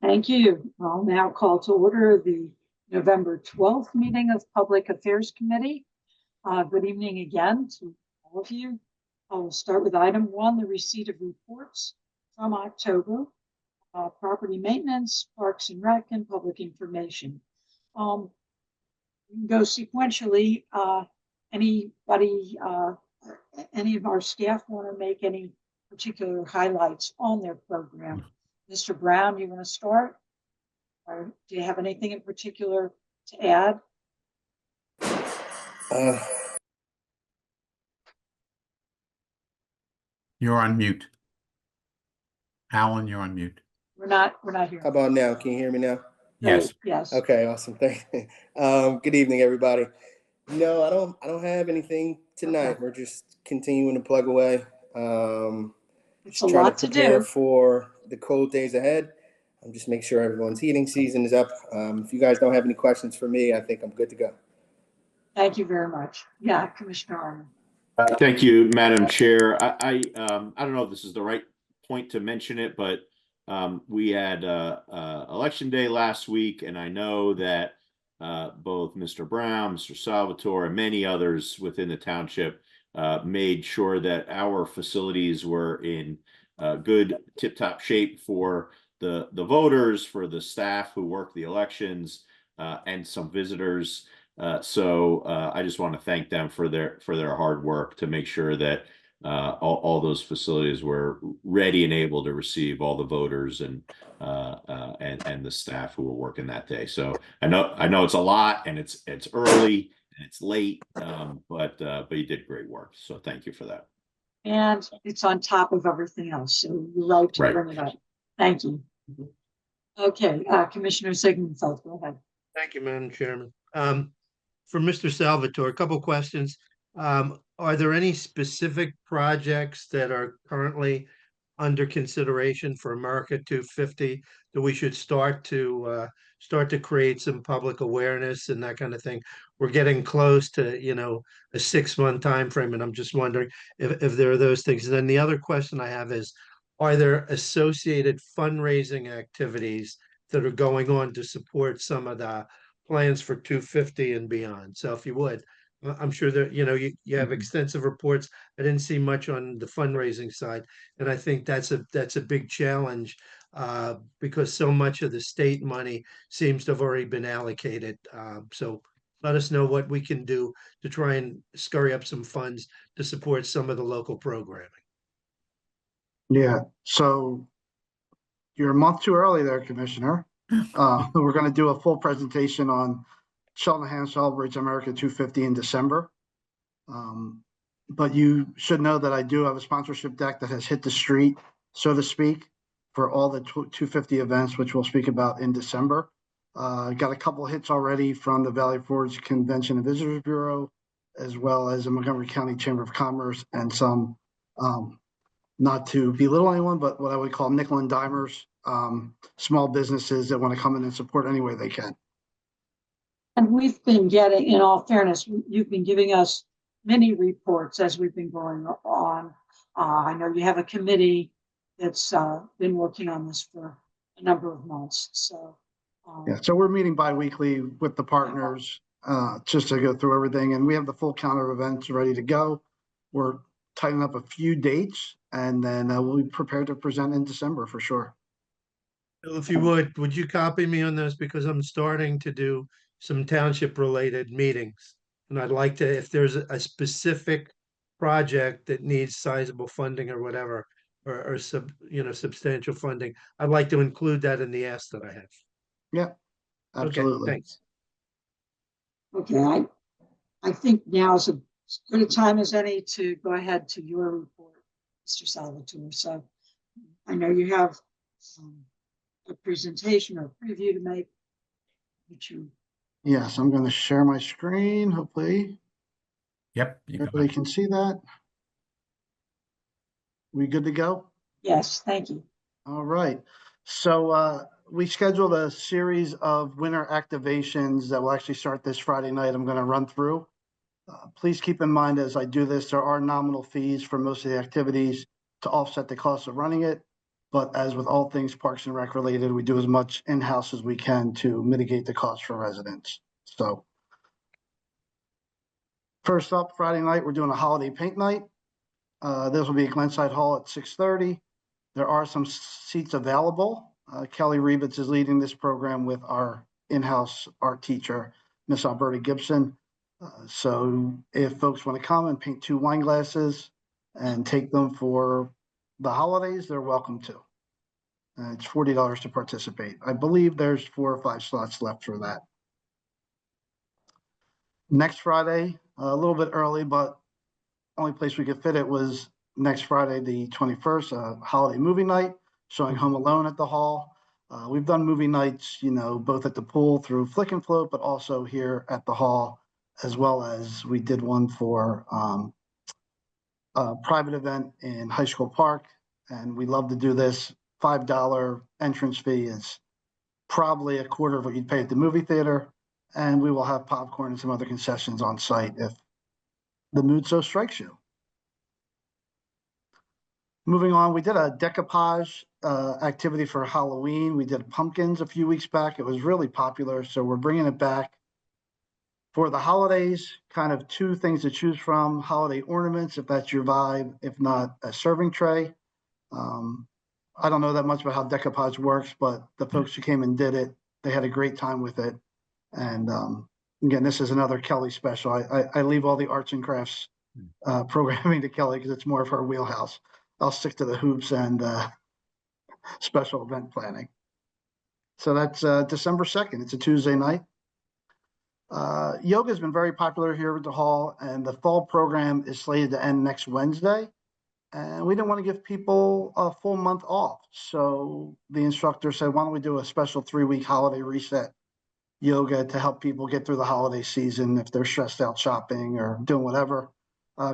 Thank you. I'll now call to order the November 12th meeting of Public Affairs Committee. Good evening again to all of you. I will start with item 1, the receipt of reports from October, property maintenance, parks and rec, and public information. We can go sequentially. Anybody, any of our staff want to make any particular highlights on their program? Mr. Brown, you want to start? Or do you have anything in particular to add? You're on mute. Alan, you're on mute. We're not here. How about now? Can you hear me now? Yes. Yes. Okay, awesome. Thank you. Good evening, everybody. No, I don't have anything tonight. Okay. We're just continuing to plug away. It's just a trying lot to to prepare do. for the cold days ahead. I'm just making sure everyone's heating season is up. If you guys don't have any questions for me, I think I'm good to go. Thank you very much. Yeah, Commissioner Arnold. Thank you, Madam Chair. I don't know if this is the right point to mention it, but we had election day last week, and I know that both Mr. Brown, Mr. Salvatore, and many others within the township made sure that our facilities were in good tip-top shape for the voters, for the staff who work the elections, and some visitors. So I just want to thank them for their hard work to make sure that all those facilities were ready and able to receive all the voters and the staff who were working that day. So I know it's a lot, and it's early and it's late, but you did great work. So thank you for that. And it's on top of everything else. So you're right to bring it up. Thank you. Okay, Commissioner Sigmundfeld, go ahead. Thank you, Madam Chairman. For Mr. Salvatore, a couple questions. Are there any specific projects that are currently under consideration for America 250 that we should start to create some public awareness and that kind of thing? We're getting close to, a 6-month time frame, and I'm just wondering if there are those things. And then the other question I have is, are there associated fundraising activities that are going on to support some of the plans for 250 and beyond? So if you would, I'm sure that, you have extensive reports. I didn't see much on the fundraising side. And I think that's a big challenge because so much of the state money seems to have already been allocated. So let us know what we can do to try and scurry up some funds to support some of the local programming. Yeah, so you're a month too early there, Commissioner. We're going to do a full presentation on Cheltenham Celebrates America 250 in December. But you should know that I do have a sponsorship deck that has hit the street, so to speak, for all the 250 events, which we'll speak about in December. Got a couple hits already from the Valley Forge Convention and Visitors Bureau, as well as the Montgomery County Chamber of Commerce, and some, not to belittle anyone, but what I would call nickel and dimers, small businesses that want to come in and support any way they can. And we've been getting, in all fairness, you've been giving us many reports as we've been going on. I know you have a committee that's been working on this for a number of months. So yeah, so we're meeting bi-weekly with the partners just to go through everything, and we have the full calendar of events ready to go. We're tightening up a few dates, and then we'll be prepared to present in December for sure. If you would you copy me on this, because I'm starting to do some township related meetings, and I'd like to, if there's a specific project that needs sizable funding or whatever, or substantial funding, I'd like to include that in the ask that I have. Yeah, absolutely. Okay, thanks. okay, I think now is as good a time as any to go ahead to your report, Mr. Salvatore. So I know you have a presentation or a preview to make. Yes, I'm going to share my screen. Hopefully, Yep. everybody can see that. We good to go? Yes, thank you. All right. So we scheduled a series of winter activations that will actually start this Friday night. I'm going to run through. Please keep in mind as I do this, there are nominal fees for most of the activities to offset the cost of running it. But as with all things Parks and Rec related, we do as much in-house as we can to mitigate the cost for residents. So first up, Friday night, we're doing a holiday paint night. This will be at Glenside Hall at 6:30. There are some seats available. Kelly Rebitz is leading this program with our in-house art teacher, Miss Alberta Gibson. So if folks want to come and paint 2 wine glasses and take them for the holidays, they're welcome to. It's $40 to participate. I believe there's 4 or 5 slots left for that. Next Friday, a little bit early, but only place we could fit it was next Friday, the 21st, holiday movie night, showing Home Alone at the hall. We've done movie nights, both at the pool through Flick and Float, but also here at the hall, as well as we did one for a private event in High School Park. And we love to do this. $5 entrance fee is probably a quarter of what you'd pay at the movie theater. And we will have popcorn and some other concessions on site if the mood so strikes you. Moving on, we did a decoupage activity for Halloween. We did pumpkins a few weeks back. It was really popular, so we're bringing it back for the holidays. Kind of 2 things to choose from: holiday ornaments, if that's your vibe, if not, a serving tray. I don't know that much about how decoupage works, but the folks who came and did it, they had a great time with it. And again, this is another Kelly special. I leave all the arts and crafts programming to Kelly because it's more of her wheelhouse. I'll stick to the hoops and special event planning. So that's December 2nd. It's a Tuesday night. Yoga has been very popular here at the hall, and the fall program is slated to end next Wednesday. And we didn't want to give people a full month off. So the instructor said, why don't we do a special 3-week holiday reset yoga to help people get through the holiday season if they're stressed out shopping or doing whatever.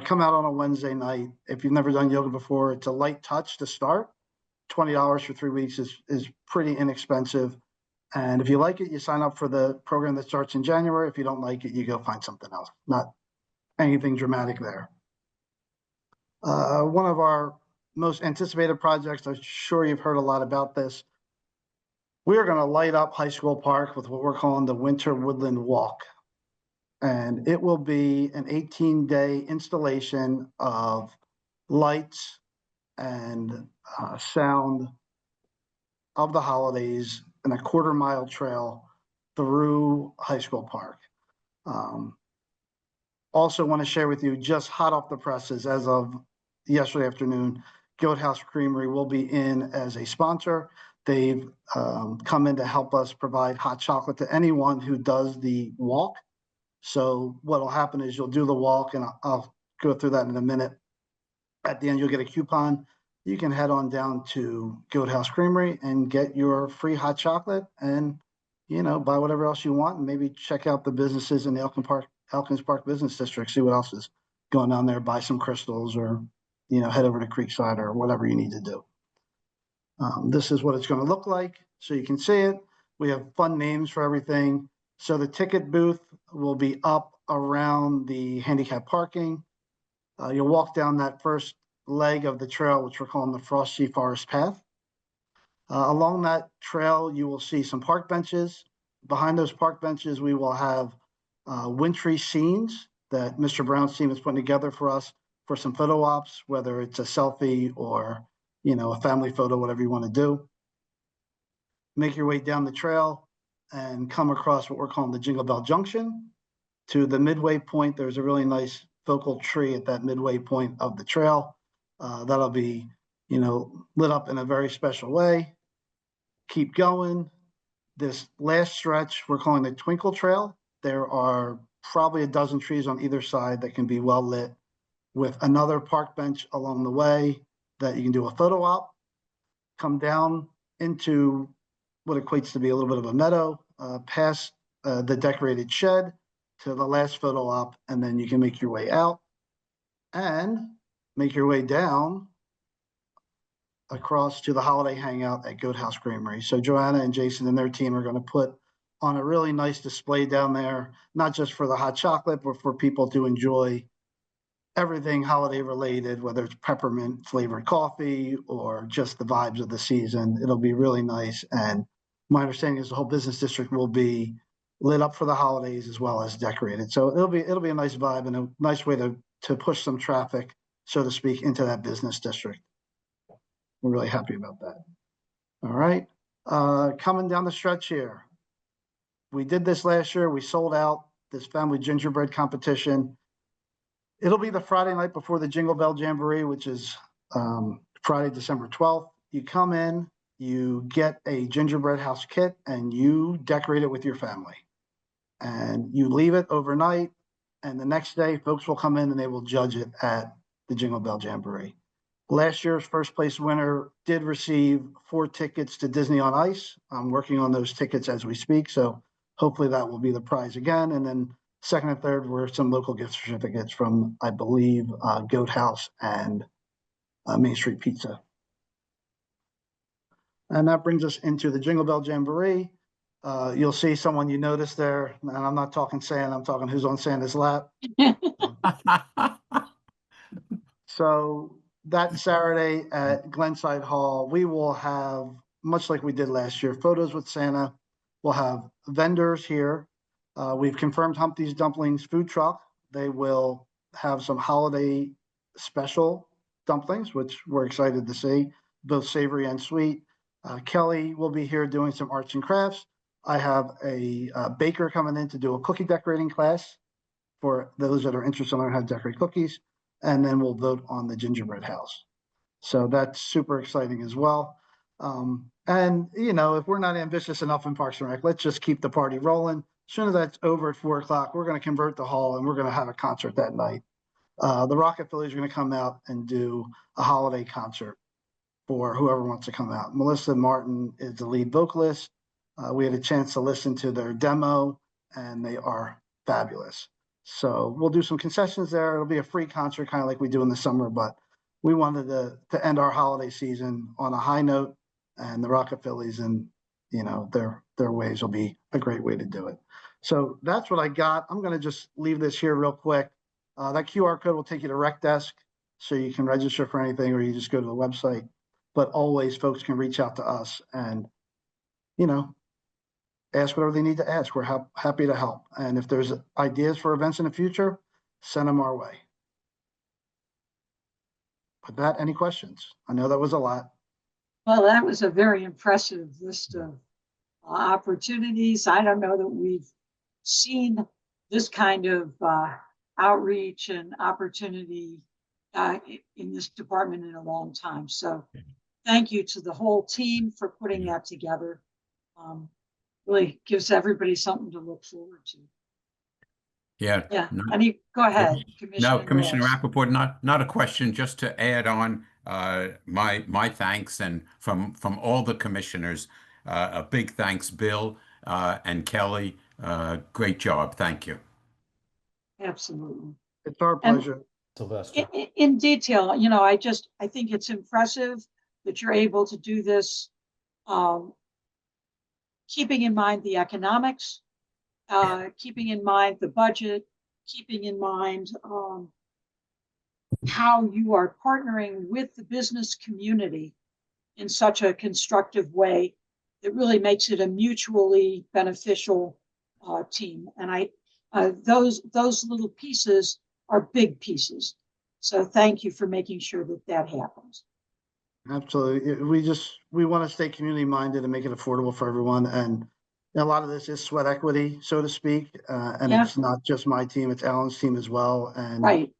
Come out on a Wednesday night. If you've never done yoga before, it's a light touch to start. $20 for 3 weeks is pretty inexpensive. And if you like it, you sign up for the program that starts in January. If you don't like it, you go find something else. Not anything dramatic there. One of our most anticipated projects, I'm sure you've heard a lot about this. We are going to light up High School Park with what we're calling the Winter Woodland Walk. And it will be an 18-day installation of lights and sound of the holidays and a 1/4-mile trail through High School Park. Also want to share with you, just hot off the presses as of yesterday afternoon, Goat House Creamery will be in as a sponsor. They've come in to help us provide hot chocolate to anyone who does the walk. So what will happen is you'll do the walk, and I'll go through that in a minute. At the end, you'll get a coupon. You can head on down to Goat House Creamery and get your free hot chocolate and, buy whatever else you want, and maybe check out the businesses in the Elkins Park Business District, see what else is going on there, buy some crystals or, head over to Creekside or whatever you need to do. This is what it's going to look like. So you can see it. We have fun names for everything. So the ticket booth will be up around the handicap parking. You'll walk down that first leg of the trail, which we're calling the Frosty Forest Path. Along that trail, you will see some park benches. Behind those park benches, we will have wintry scenes that Mr. Brown's team is putting together for us for some photo ops, whether it's a selfie or, a family photo, whatever you want to do. Make your way down the trail and come across what we're calling the Jingle Bell Junction. To the midway point, there's a really nice focal tree at that midway point of the trail. That'll be, lit up in a very special way. Keep going. This last stretch, we're calling the Twinkle Trail. There are probably a dozen trees on either side that can be well lit, with another park bench along the way that you can do a photo op. Come down into what equates to be a little bit of a meadow, past the decorated shed to the last photo op, and then you can make your way out and make your way down across to the holiday hangout at Goat House Creamery. So Joanna and Jason and their team are going to put on a really nice display down there, not just for the hot chocolate, but for people to enjoy everything holiday related, whether it's peppermint flavored coffee or just the vibes of the season. It'll be really nice. And my understanding is the whole business district will be lit up for the holidays as well as decorated. So it'll be a nice vibe and a nice way to push some traffic, so to speak, into that business district. We're really happy about that. All right. Coming down the stretch here. We did this last year. We sold out this family gingerbread competition. It'll be the Friday night before the Jingle Bell Jamboree, which is Friday, December 12th. You come in, you get a gingerbread house kit, and you decorate it with your family. And you leave it overnight, and the next day, folks will come in and they will judge it at the Jingle Bell Jamboree. Last year's first place winner did receive 4 tickets to Disney on Ice. I'm working on those tickets as we speak, so hopefully that will be the prize again. And then second and third were some local gift certificates from, I believe, Goat House and Main Street Pizza. And that brings us into the Jingle Bell Jamboree. You'll see someone you notice there, and I'm not talking Santa, I'm talking who's on Santa's lap. So that Saturday at Glenside Hall, we will have, much like we did last year, photos with Santa. We'll have vendors here. We've confirmed Humpty's Dumplings food truck. They will have some holiday special dumplings, which we're excited to see, both savory and sweet. Kelly will be here doing some arts and crafts. I have a baker coming in to do a cookie decorating class for those that are interested in learning how to decorate cookies. And then we'll vote on the gingerbread house. So that's super exciting as well. And, you know, if we're not ambitious enough in Parks and Rec, let's just keep the party rolling. As soon as that's over at 4 o'clock, we're going to convert the hall and we're going to have a concert that night. The Rocket Phillies are going to come out and do a holiday concert for whoever wants to come out. Melissa Martin is the lead vocalist. We had a chance to listen to their demo and they are fabulous. So we'll do some concessions there. It'll be a free concert, kind of like we do in the summer, but we wanted to end our holiday season on a high note, and the Rocket Phillies and, you know, their ways will be a great way to do it. So that's what I got. I'm going to just leave this here real quick. That QR code will take you to Rec Desk, so you can register for anything, or you just go to the website. But always, folks can reach out to us and, you know, ask whatever they need to ask. We're happy to help. And if there's ideas for events in the future, send them our way. With that, any questions? I know that was a lot. Well, that was a very impressive list of opportunities. I don't know that we've seen this kind of outreach and opportunity in this department in a long time. So thank you to the whole team for putting that together. Really gives everybody something to look forward to. Yeah. Yeah. No, Go ahead, Commissioner. Commissioner Ross. Rappaport, not a question, just to add on my thanks, and from all the commissioners, a big thanks, Bill and Kelly. Great job. Thank you. Absolutely. It's our And- pleasure. Sylvester. In detail, you know, I think it's impressive that you're able to do this, keeping in mind the economics, keeping in mind the budget, keeping in mind how you are partnering with the business community in such a constructive way that really makes it a mutually beneficial team. And those little pieces are big pieces. So thank you for making sure that happens. Absolutely. We want to stay community minded and make it affordable for everyone. And a lot of this is sweat equity, so to speak. And Yeah. It's not just my team, it's Alan's team as well. And, Right.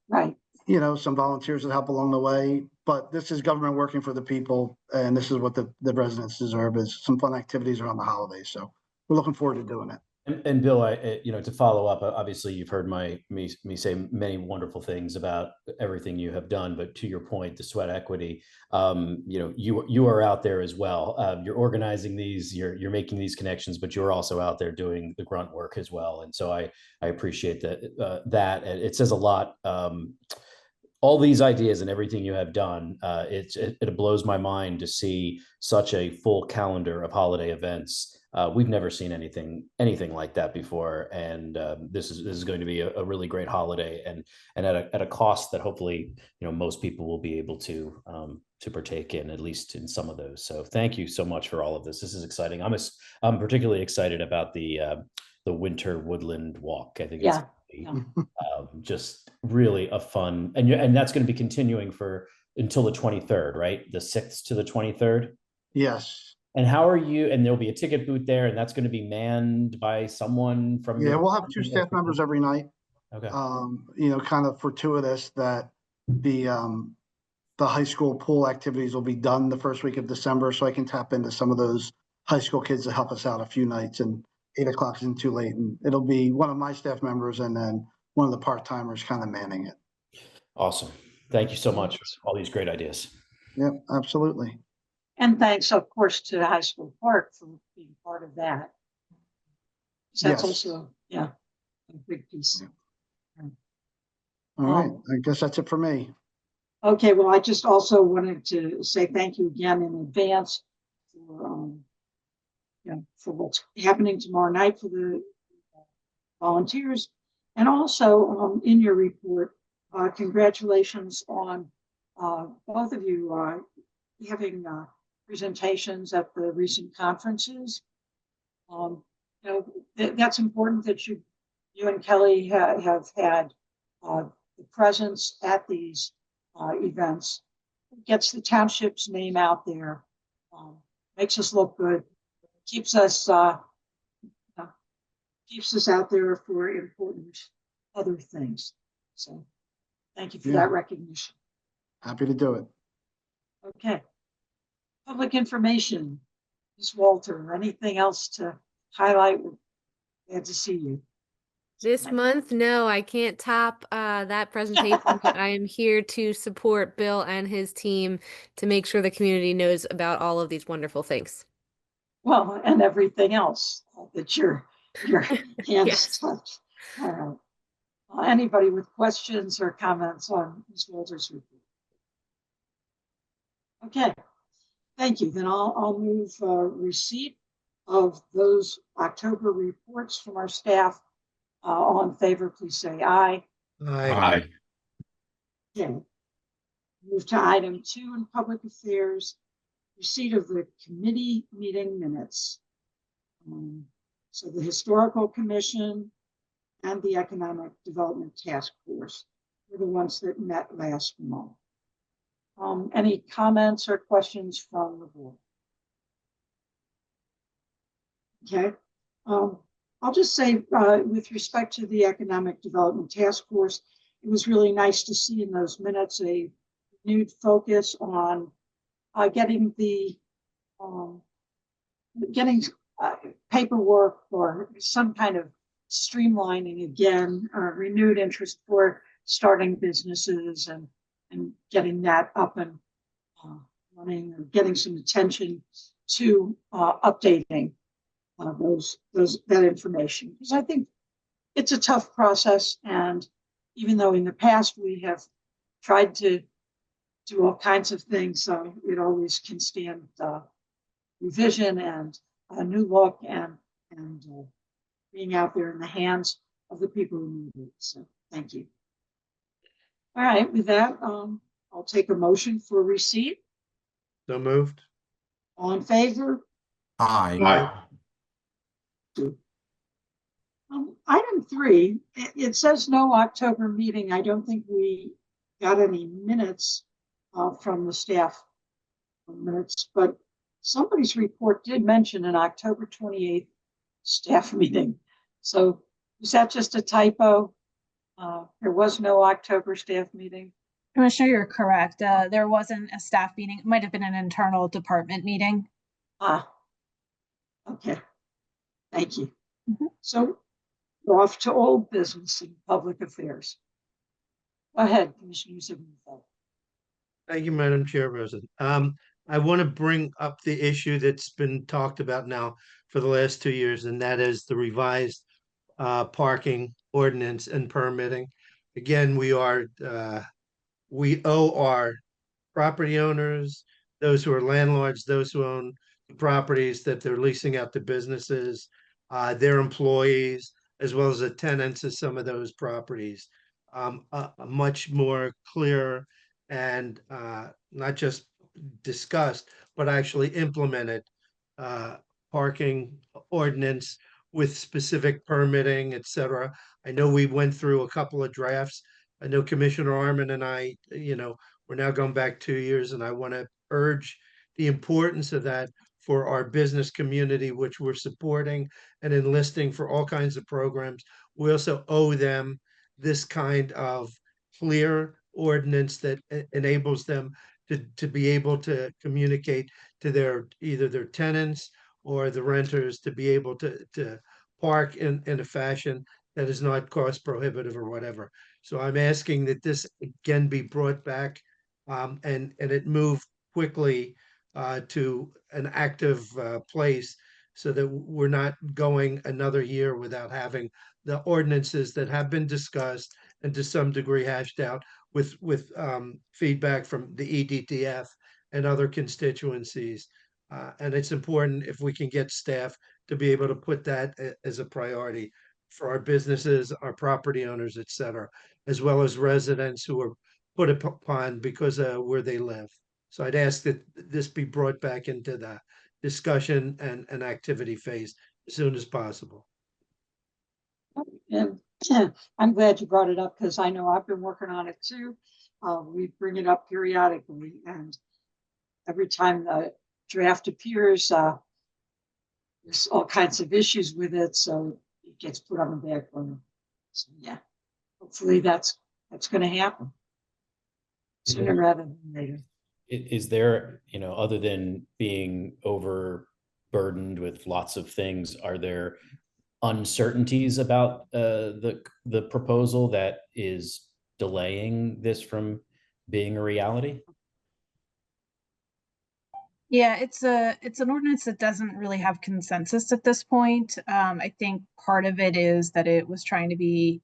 you know, some volunteers that help along the way, but this is government working for the people. And this is what the residents deserve, is some fun activities around the holidays. So we're looking forward to doing it. And Bill, to follow up, obviously you've heard me say many wonderful things about everything you have done, but to your point, the sweat equity, you are out there as well. You're organizing these, you're making these connections, but you're also out there doing the grunt work as well. And so I appreciate that it says a lot. All these ideas and everything you have done, it blows my mind to see such a full calendar of holiday events We've never seen anything like that before, and this is going to be a really great holiday, and at a cost that hopefully most people will be able to partake in, at least in some of those. So thank you so much for all of this. This is exciting. I'm particularly excited about the winter woodland walk. I think it's Yeah. just really a fun, and that's going to be continuing for until the 23rd, right? The 6th to the 23rd. Yes. And how are you? And there'll be a ticket booth there, and that's going to be manned by someone from Yeah, your. we'll have two staff members every night. Okay. Kind of fortuitous that the high school pool activities will be done the first week of December, so I can tap into some of those high school kids to help us out a few nights, and 8 o'clock isn't too late. And it'll be one of my staff members and then one of the part-timers kind of manning it. Awesome. Thank you so much for all these great ideas. Yep, absolutely. And thanks, of course, to High School Park for being part of that. So that's Yes. also, a big piece. All right, I guess that's it for me. Okay, well, I just also wanted to say thank you again in advance for what's happening tomorrow night for the volunteers. And also in your report, congratulations on both of you having presentations at the recent conferences. That's important that you and Kelly have had the presence at these events. It gets the township's name out there, makes us look good, keeps us out there for important other things. So thank you for that recognition. Happy to do it. Okay. Public information, Ms. Walter, anything else to highlight? Glad to see you. This month, no, I can't top that presentation, but I am here to support Bill and his team to make sure the community knows about all of these wonderful things. Well, and everything else that your hands touch. All right. Anybody with questions or comments on Ms. Walter's report? Okay, thank you. Then I'll move receipt of those October reports from our staff. All in favor, please say aye. Aye. Okay. Move to item 2 in public affairs, receipt of the committee meeting minutes. So the Historical Commission and the Economic Development Task Force were the ones that met last month. Any comments or questions from the board? Okay. I'll just say with respect to the Economic Development Task Force, it was really nice to see in those minutes a renewed focus on getting paperwork or some kind of streamlining again, renewed interest for starting businesses and getting that up and running, or getting some attention to updating that information, because I think it's a tough process. And even though in the past we have tried to do all kinds of things, it always can stand revision and a new look and being out there in the hands of the people who need it. So thank you. All right, with that, I'll take a motion for receipt. So moved. All in favor? Aye. Aye. Item 3, it says no October meeting. I don't think we got any minutes from the staff minutes, but somebody's report did mention an October 28th staff meeting. So is that just a typo? There was no October staff meeting. Commissioner, you're correct. There wasn't a staff meeting. It might have been an internal department meeting. Okay. Thank you. So we're off to old business and public affairs. Go ahead, Commissioner Zubenfeld. Thank you, Madam Chairperson. I want to bring up the issue that's been talked about now for the last 2 years, and that is the revised parking ordinance and permitting. Again, we owe our property owners, those who are landlords, those who own properties that they're leasing out to businesses, their employees, as well as the tenants of some of those properties. A much more clear and not just discussed, but actually implemented parking ordinance with specific permitting, et cetera. I know we went through a couple of drafts. I know Commissioner Arman and I, we're now going back 2 years, and I want to urge the importance of that for our business community, which we're supporting and enlisting for all kinds of programs. We also owe them this kind of clear ordinance that enables them to be able to communicate to either their tenants or the renters to be able to park in a fashion that is not cost prohibitive or whatever. So I'm asking that this again be brought back and it move quickly to an active place so that we're not going another year without having the ordinances that have been discussed and to some degree hashed out with feedback from the EDTF and other constituencies. And it's important if we can get staff to be able to put that as a priority for our businesses, our property owners, et cetera, as well as residents who are put upon because of where they live. So I'd ask that this be brought back into the discussion and activity phase as soon as possible. And I'm glad you brought it up because I know I've been working on it too. We bring it up periodically, and every time the draft appears, there's all kinds of issues with it, so it gets put on the back burner. So yeah, hopefully that's going to happen sooner rather than later. Is there, other than being overburdened with lots of things, are there uncertainties about the proposal that is delaying this from being a reality? Yeah, it's an ordinance that doesn't really have consensus at this point. I think part of it is that it was trying to be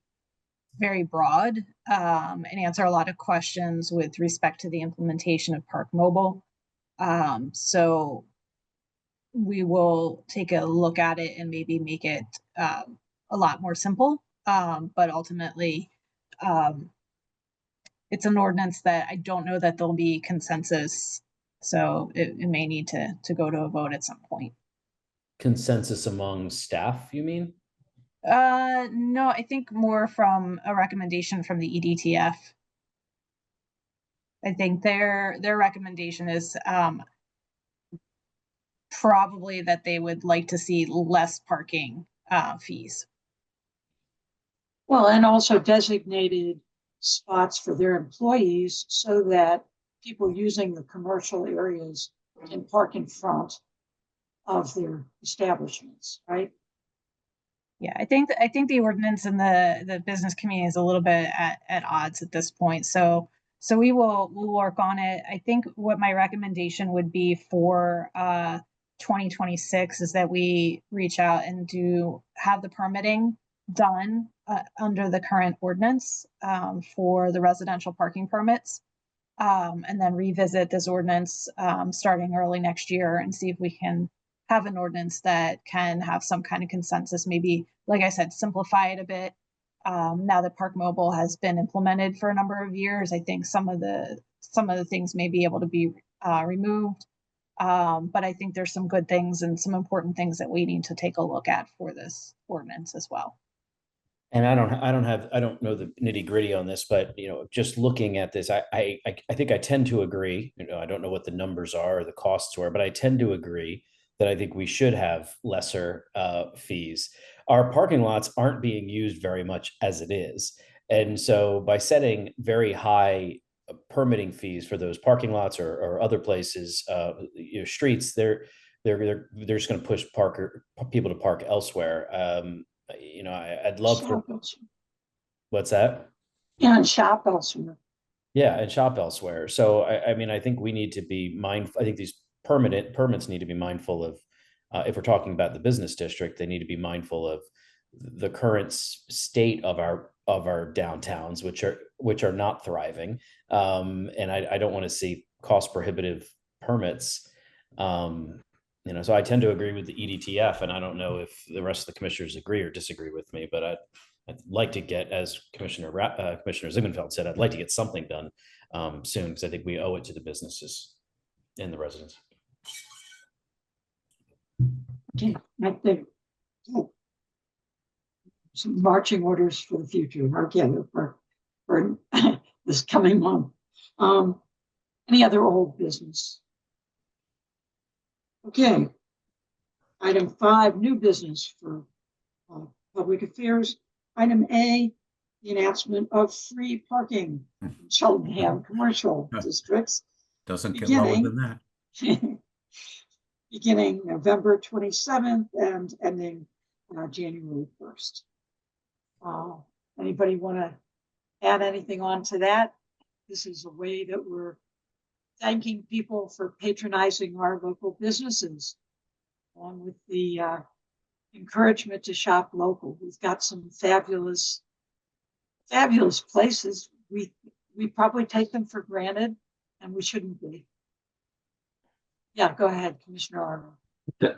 very broad and answer a lot of questions with respect to the implementation of Park Mobile. So we will take a look at it and maybe make it a lot more simple. But ultimately, it's an ordinance that I don't know that there'll be consensus. So it may need to go to a vote at some point. Consensus among staff, you mean? No, I think more from a recommendation from the EDTF. I think their recommendation is probably that they would like to see less parking fees. Well, and also designated spots for their employees so that people using the commercial areas can park in front of their establishments, right? Yeah, I think the ordinance and the business community is a little bit at odds at this point. So we'll work on it. I think what my recommendation would be for 2026 is that we reach out and have the permitting done under the current ordinance for the residential parking permits, and then revisit this ordinance starting early next year and see if we can have an ordinance that can have some kind of consensus, maybe, like I said, simplify it a bit. Now that Park Mobile has been implemented for a number of years, I think some of the things may be able to be removed. But I think there's some good things and some important things that we need to take a look at for this ordinance as well. And I don't know the nitty gritty on this, but just looking at this, I think I tend to agree. I don't know what the numbers are or the costs were, but I tend to agree that I think we should have lesser fees. Our parking lots aren't being used very much as it is. And so by setting very high permitting fees for those parking lots or other places, streets, they're just going to push people to park elsewhere. I'd love for, what's that? Yeah, and shop elsewhere. Yeah, and shop elsewhere. So I think we need to be mindful. I think these permits need to be mindful of, if we're talking about the business district, they need to be mindful of the current state of our downtowns, which are not thriving. And I don't want to see cost prohibitive permits so I tend to agree with the EDTF, and I don't know if the rest of the commissioners agree or disagree with me, but I'd like to get, as Commissioner Ziegenfeld said, I'd like to get something done soon, because I think we owe it to the businesses and the residents. Okay, I think some marching orders for the future, okay, for this coming month. Any other old business? Okay. Item 5, new business for public affairs. Item A, the announcement of free parking in Cheltenham commercial districts. Doesn't get lower than that. Beginning November 27th and ending January 1st. Anybody want to add anything on to that? This is a way that we're thanking people for patronizing our local businesses, along with the encouragement to shop local. We've got some fabulous places. We probably take them for granted, and we shouldn't be. Yeah, go ahead, Commissioner Arnold.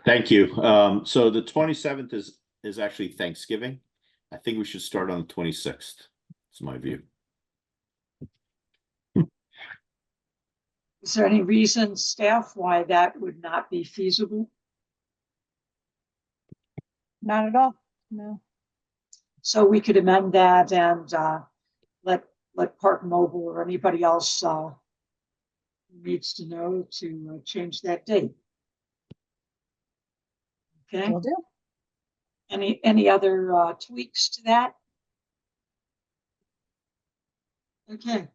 Thank you. So the 27th is actually Thanksgiving. I think we should start on the 26th. That's my view. Is there any reason, staff, why that would not be feasible? Not at all. No. So we could amend that and let Park Mobile or anybody else needs to know to change that date. Okay. Will do. Any other tweaks to that? Okay.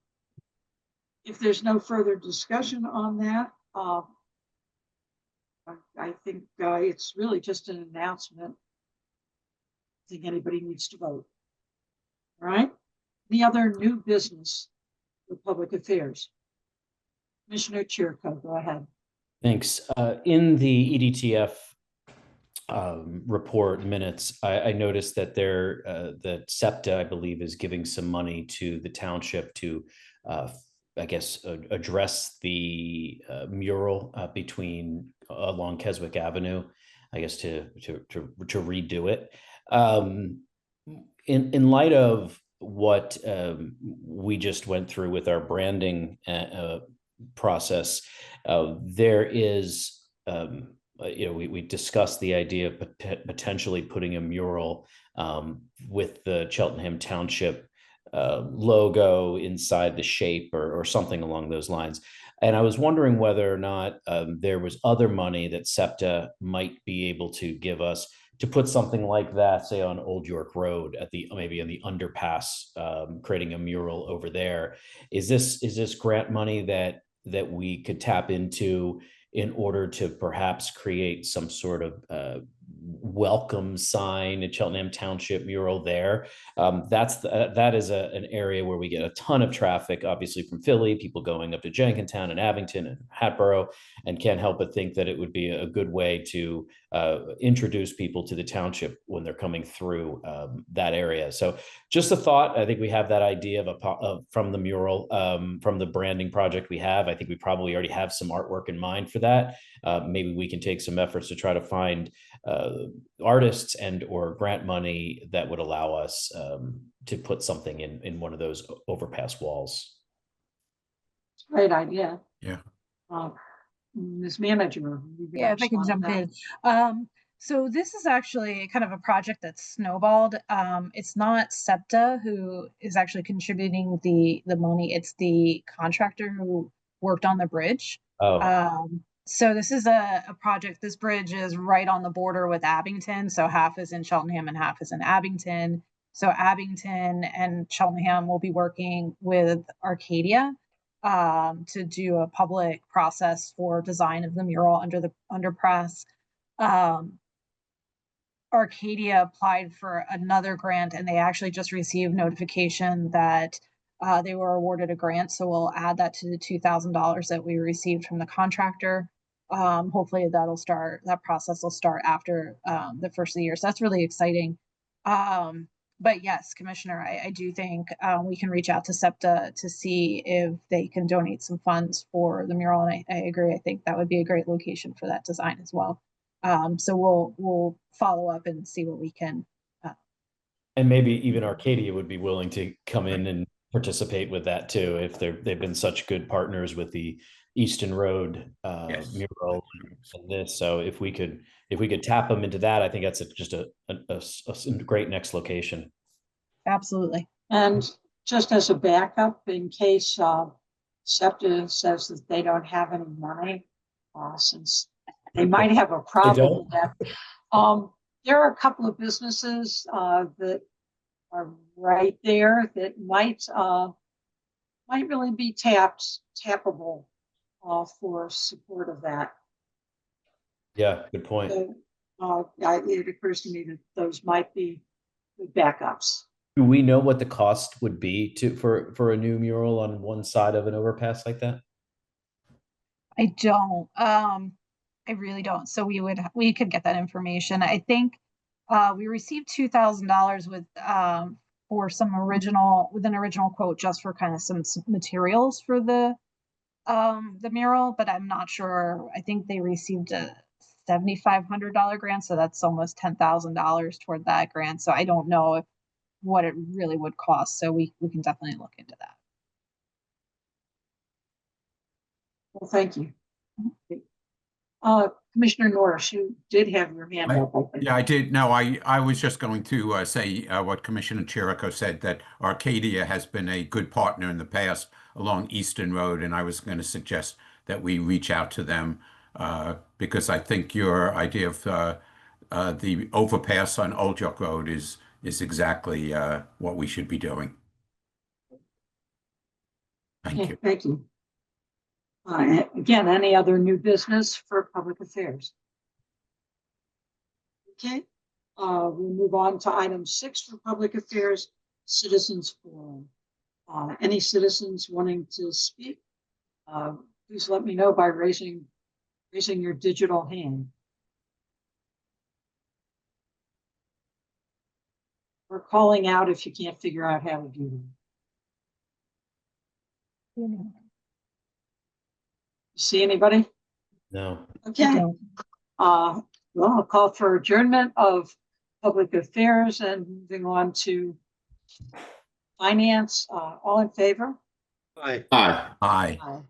If there's no further discussion on that, I think it's really just an announcement. I think anybody needs to vote. All right. Any other new business for public affairs? Commissioner Chirko, go ahead. Thanks. In the EDTF report minutes, I noticed that that SEPTA, I believe, is giving some money to the township to, I guess, address the mural along Keswick Avenue, I guess, to redo it. In light of what we just went through with our branding process, there is, we discussed the idea of potentially putting a mural with the Cheltenham Township logo inside the shape or something along those lines. And I was wondering whether or not there was other money that SEPTA might be able to give us to put something like that, say, on Old York Road maybe in the underpass, creating a mural over there. Is this grant money that we could tap into in order to perhaps create some sort of welcome sign, a Cheltenham Township mural there? That is an area where we get a ton of traffic, obviously from Philly, people going up to Jenkintown and Abington and Hatboro, and can't help but think that it would be a good way to introduce people to the township when they're coming through that area. So just a thought. I think we have that idea from the mural, from the branding project we have. I think we probably already have some artwork in mind for that. Maybe we can take some efforts to try to find artists and or grant money that would allow us to put something in one of those overpass walls. Great idea. Yeah. Ms. Manager. Yeah, if I can jump in. So this is actually kind of a project that's snowballed. It's not SEPTA who is actually contributing the money. It's the contractor who worked on the bridge. Oh. So this is a project. This bridge is right on the border with Abington. So half is in Cheltenham and half is in Abington. So Abington and Cheltenham will be working with Arcadia to do a public process for design of the mural under the underpass. Arcadia applied for another grant, and they actually just received notification that they were awarded a grant. So we'll add that to the $2,000 that we received from the contractor. Hopefully that process will start after the first of the year. So that's really exciting. but yes, Commissioner, I do think we can reach out to SEPTA to see if they can donate some funds for the mural. And I agree. I think that would be a great location for that design as well. So we'll follow up and see what we can. And maybe even Arcadia would be willing to come in and participate with that too, if they've been such good partners with the Easton Road Yes. mural and this. So if we could tap them into that, I think that's just a great next location. Absolutely. And just as a backup, in case SEPTA says that they don't have any money, since they might have a problem with that. There are a couple of businesses that are right there that might really be tappable for support of that. Yeah, good point. So, it occurs to me that those might be good backups. Do we know what the cost would be for a new mural on one side of an overpass like that? I don't. I really don't. So we could get that information. I think we received $2,000 with for with an original quote just for kind of some materials for the mural, but I'm not sure. I think they received a $7,500 grant, so that's almost $10,000 toward that grant. So I don't know what it really would cost. So we can definitely look into that. Well, thank you. Commissioner Norris, you did have your hand up. Yeah, I did. No, I was just going to say what Commissioner Chirico said, that Arcadia has been a good partner in the past along Easton Road, and I was going to suggest that we reach out to them because I think your idea of the overpass on Old York Road is exactly what we should be doing. Thank you. Thank you. Again, any other new business for public affairs? Okay, we'll move on to item 6 for public affairs, citizens forum. Any citizens wanting to speak, please let me know by raising your digital hand. Or calling out if you can't figure out how to do that. See anybody? No. Okay. Well, I'll call for adjournment of public affairs and moving on to finance. All in favor? Aye. Aye. Aye. Aye.